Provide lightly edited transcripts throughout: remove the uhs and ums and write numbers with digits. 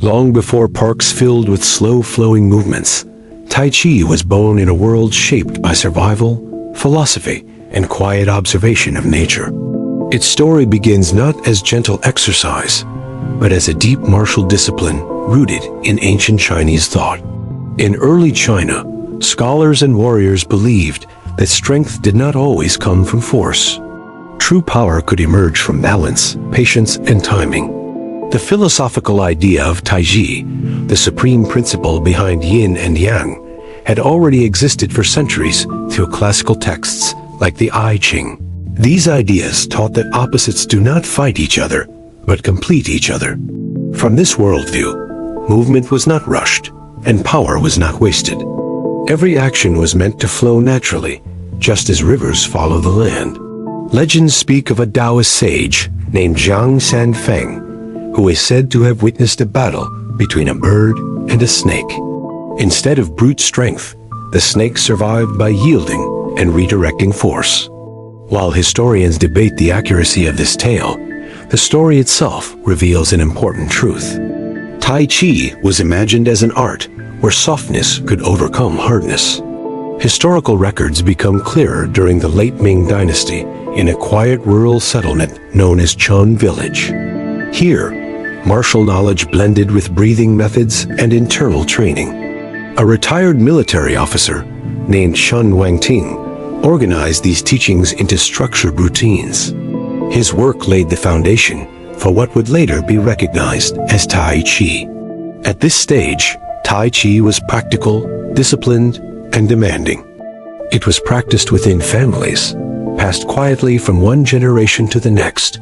Long before parks filled with slow-flowing movements, Tai Chi was born in a world shaped by survival, philosophy, and quiet observation of nature. Its story begins not as gentle exercise, but as a deep martial discipline rooted in ancient Chinese thought. In early China, scholars and warriors believed that strength did not always come from force. True power could emerge from balance, patience, and timing. The philosophical idea of Taiji, the supreme principle behind yin and yang, had already existed for centuries through classical texts like the I Ching. These ideas taught that opposites do not fight each other, but complete each other. From this worldview, movement was not rushed, and power was not wasted. Every action was meant to flow naturally, just as rivers follow the land. Legends speak of a Taoist sage named Zhang Sanfeng, who is said to have witnessed a battle between a bird and a snake. Instead of brute strength, the snake survived by yielding and redirecting force. While historians debate the accuracy of this tale, the story itself reveals an important truth. Tai Chi was imagined as an art where softness could overcome hardness. Historical records become clearer during the late Ming Dynasty in a quiet rural settlement known as Chen Village. Here, martial knowledge blended with breathing methods and internal training. A retired military officer named Shun Wangting organized these teachings into structured routines. His work laid the foundation for what would later be recognized as Tai Chi. At this stage, Tai Chi was practical, disciplined, and demanding. It was practiced within families, passed quietly from one generation to the next,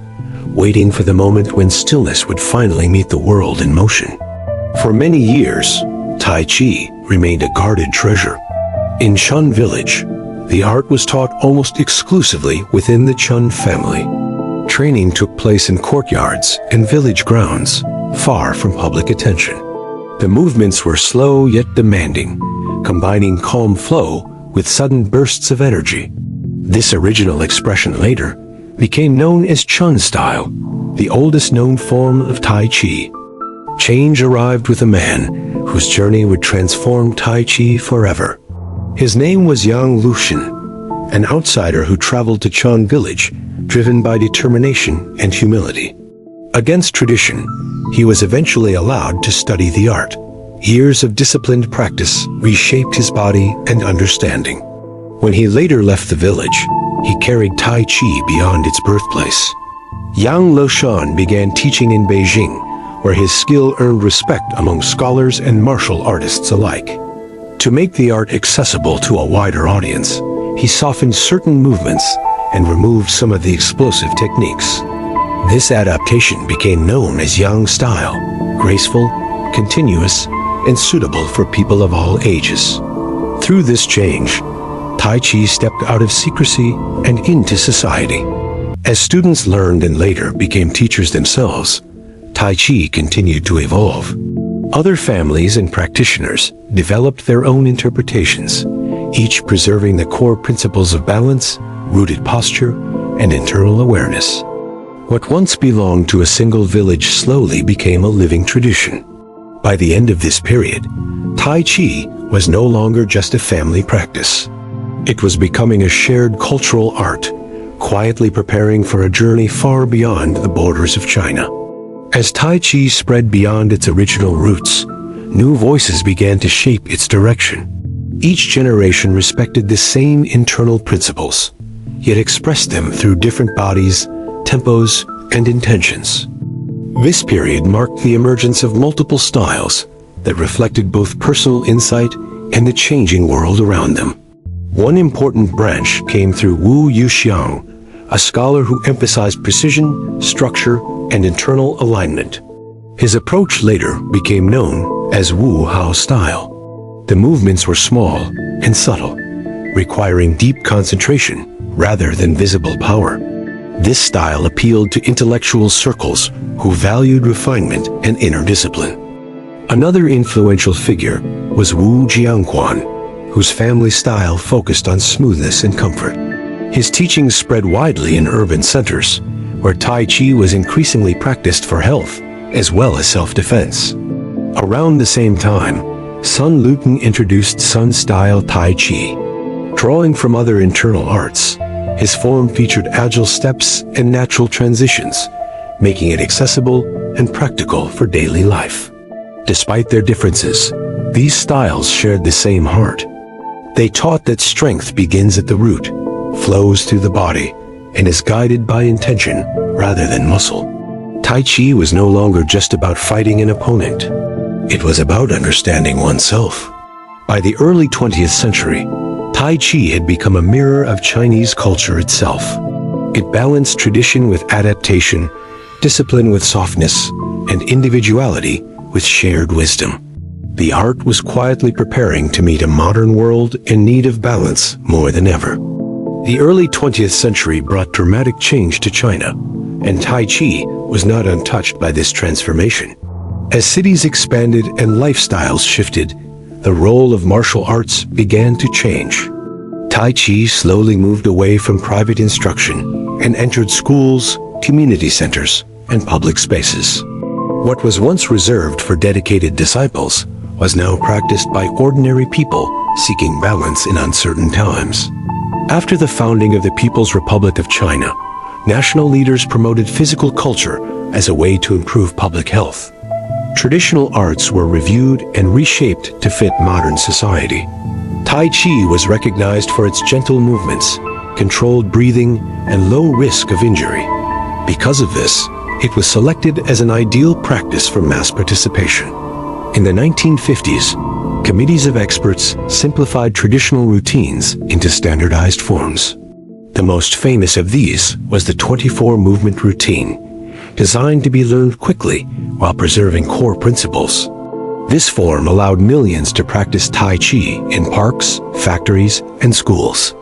waiting for the moment when stillness would finally meet the world in motion. For many years, Tai Chi remained a guarded treasure. In Chun Village, the art was taught almost exclusively within the Chun family. Training took place in courtyards and village grounds, far from public attention. The movements were slow yet demanding, combining calm flow with sudden bursts of energy. This original expression later became known as Chun style, the oldest known form of Tai Chi. Change arrived with a man whose journey would transform Tai Chi forever. His name was Yang Lushan, an outsider who traveled to Chun Village, driven by determination and humility. Against tradition, he was eventually allowed to study the art. Years of disciplined practice reshaped his body and understanding. When he later left the village, he carried Tai Chi beyond its birthplace. Yang Lushan began teaching in Beijing, where his skill earned respect among scholars and martial artists alike. To make the art accessible to a wider audience, he softened certain movements and removed some of the explosive techniques. This adaptation became known as Yang style, graceful, continuous, and suitable for people of all ages. Through this change, Tai Chi stepped out of secrecy and into society. As students learned and later became teachers themselves, Tai Chi continued to evolve. Other families and practitioners developed their own interpretations, each preserving the core principles of balance, rooted posture, and internal awareness. What once belonged to a single village slowly became a living tradition. By the end of this period, Tai Chi was no longer just a family practice. It was becoming a shared cultural art, quietly preparing for a journey far beyond the borders of China. As Tai Chi spread beyond its original roots, new voices began to shape its direction. Each generation respected the same internal principles, yet expressed them through different bodies, tempos, and intentions. This period marked the emergence of multiple styles that reflected both personal insight and the changing world around them. One important branch came through Wu Yuxiang, a scholar who emphasized precision, structure, and internal alignment. His approach later became known as Wu Hao style. The movements were small and subtle, requiring deep concentration rather than visible power. This style appealed to intellectual circles who valued refinement and inner discipline. Another influential figure was Wu Jianquan, whose family style focused on smoothness and comfort. His teachings spread widely in urban centers, where Tai Chi was increasingly practiced for health as well as self-defense. Around the same time, Sun Lukeng introduced Sun-style Tai Chi. Drawing from other internal arts, his form featured agile steps and natural transitions, making it accessible and practical for daily life. Despite their differences, these styles shared the same heart. They taught that strength begins at the root, flows through the body, and is guided by intention rather than muscle. Tai Chi was no longer just about fighting an opponent. It was about understanding oneself. By the early 20th century, Tai Chi had become a mirror of Chinese culture itself. It balanced tradition with adaptation, discipline with softness, and individuality with shared wisdom. The art was quietly preparing to meet a modern world in need of balance more than ever. The early 20th century brought dramatic change to China, and Tai Chi was not untouched by this transformation. As cities expanded and lifestyles shifted, the role of martial arts began to change. Tai Chi slowly moved away from private instruction and entered schools, community centers, and public spaces. What was once reserved for dedicated disciples was now practiced by ordinary people seeking balance in uncertain times. After the founding of the People's Republic of China, national leaders promoted physical culture as a way to improve public health. Traditional arts were reviewed and reshaped to fit modern society. Tai Chi was recognized for its gentle movements, controlled breathing, and low risk of injury. Because of this, it was selected as an ideal practice for mass participation. In the 1950s, committees of experts simplified traditional routines into standardized forms. The most famous of these was the 24-movement routine, designed to be learned quickly while preserving core principles. This form allowed millions to practice Tai Chi in parks, factories, and schools.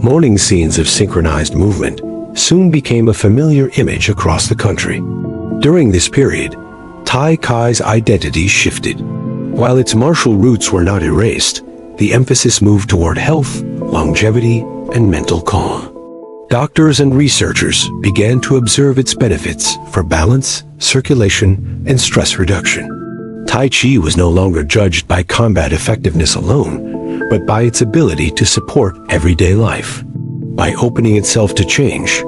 Morning scenes of synchronized movement soon became a familiar image across the country. During this period, Tai Chi's identity shifted. While its martial roots were not erased, the emphasis moved toward health, longevity, and mental calm. Doctors and researchers began to observe its benefits for balance, circulation, and stress reduction. Tai Chi was no longer judged by combat effectiveness alone, but by its ability to support everyday life. By opening itself to change,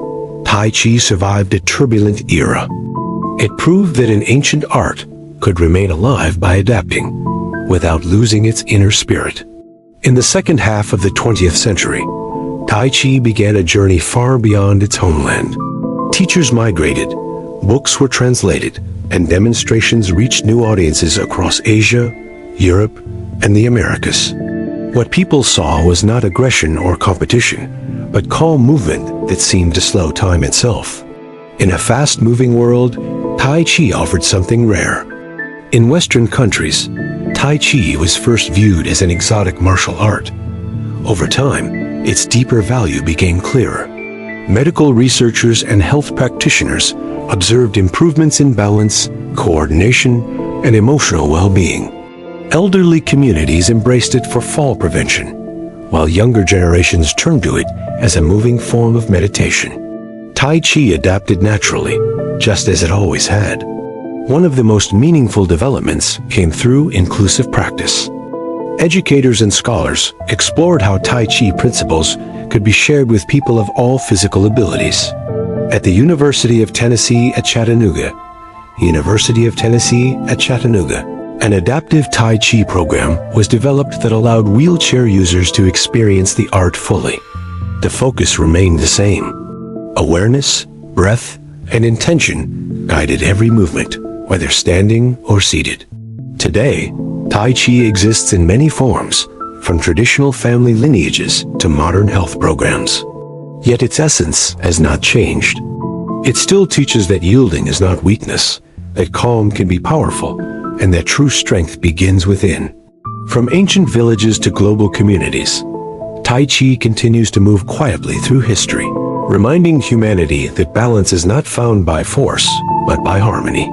Tai Chi survived a turbulent era. It proved that an ancient art could remain alive by adapting, without losing its inner spirit. In the second half of the 20th century, Tai Chi began a journey far beyond its homeland. Teachers migrated, books were translated, and demonstrations reached new audiences across Asia, Europe, and the Americas. What people saw was not aggression or competition, but calm movement that seemed to slow time itself. In a fast-moving world, Tai Chi offered something rare. In Western countries, Tai Chi was first viewed as an exotic martial art. Over time, its deeper value became clearer. Medical researchers and health practitioners observed improvements in balance, coordination, and emotional well-being. Elderly communities embraced it for fall prevention, while younger generations turned to it as a moving form of meditation. Tai Chi adapted naturally, just as it always had. One of the most meaningful developments came through inclusive practice. Educators and scholars explored how Tai Chi principles could be shared with people of all physical abilities. At the University of Tennessee at Chattanooga, an adaptive Tai Chi program was developed that allowed wheelchair users to experience the art fully. The focus remained the same. Awareness, breath, and intention guided every movement, whether standing or seated. Today, Tai Chi exists in many forms, from traditional family lineages to modern health programs. Yet its essence has not changed. It still teaches that yielding is not weakness, that calm can be powerful, and that true strength begins within. From ancient villages to global communities, Tai Chi continues to move quietly through history, reminding humanity that balance is not found by force, but by harmony.